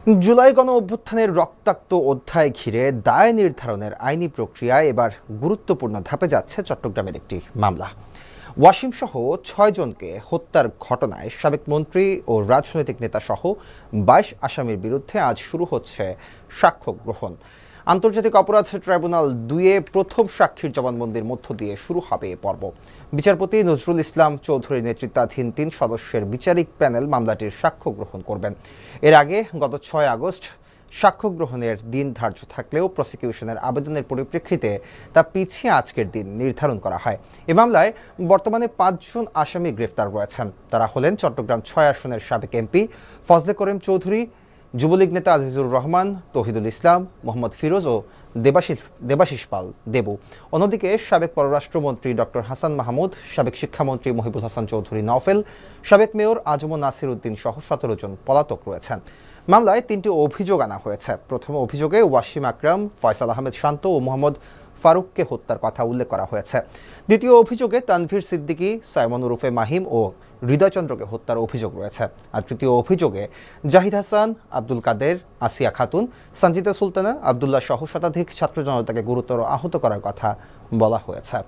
জুলাই গণ অভ্যুত্থানের রক্তাক্ত অধ্যায় ঘিরে দায় নির্ধারণের আইনি প্রক্রিয়ায় এবার গুরুত্বপূর্ণ ধাপে যাচ্ছে চট্টগ্রামের একটি মামলা। ওয়াসিম সহ ৬ জনকে হত্যার ঘটনায় সাবেক মন্ত্রী ও রাজনৈতিক নেতা সহ ২২ আসামির বিরুদ্ধে আজ শুরু হচ্ছে সাক্ষ্য গ্রহণ। আন্তর্জাতিক অপরাধ ট্রাইব্যুনাল ২-এ প্রথম সাক্ষীর জবানবন্দির মধ্য দিয়ে শুরু হবে এ পর্ব। বিচারপতি নজরুল ইসলাম চৌধুরীর নেতৃত্বাধীন ৩ সদস্যের বিচারিক প্যানেল মামলাটির সাক্ষ্য গ্রহণ করবেন। এর আগে গত ৬ আগস্ট সাক্ষ্য গ্রহণের দিন ধার্য থাকলেও প্রসিকিউশনের আবেদনের পরিপ্রেক্ষিতে তা পিছিয়ে আজকের দিন নির্ধারণ করা হয়। এ মামলায় বর্তমানে ৫ জন আসামি গ্রেফতার রয়েছেন। তারা হলেন চট্টগ্রাম ৬ আসনের সাবেক এমপি ফজলে করিম চৌধুরী, যুবলীগ নেতা আজিজুর রহমান, তৌহিদুল ইসলাম, মোহাম্মদ ফিরোজ ও দেবাশিস পাল দেবু। অন্যদিকে সাবেক পররাষ্ট্রমন্ত্রী ডক্টর হাসান মাহমুদ, সাবেক শিক্ষামন্ত্রী মহিবুল হাসান চৌধুরী নওফেল, সাবেক মেয়র আজম নাসির উদ্দিন সহ ১৭ জন পলাতক রয়েছেন। মামলায় ৩টি অভিযোগ আনা হয়েছে। প্রথম অভিযোগে ওয়াসিম আকরাম, ফয়সাল আহমেদ শান্ত ও মোহাম্মদ ফারুককে হত্যার কথা উল্লেখ করা হয়েছে। দ্বিতীয় অভিযোগে তানভীর সিদ্দিকী, সাইমন ওরফে মাহিম ও হৃদয়চন্দ্রকে হত্যার অভিযোগ রয়েছে। আর তৃতীয় অভিযোগে জাহিদ হাসান, আব্দুল কাদের, আসিয়া খাতুন, সঞ্জিতা সুলতানা, আবদুল্লাহ সহ শতাধিক ছাত্র জনতাকে গুরুতর আহত করার কথা বলা হয়েছে।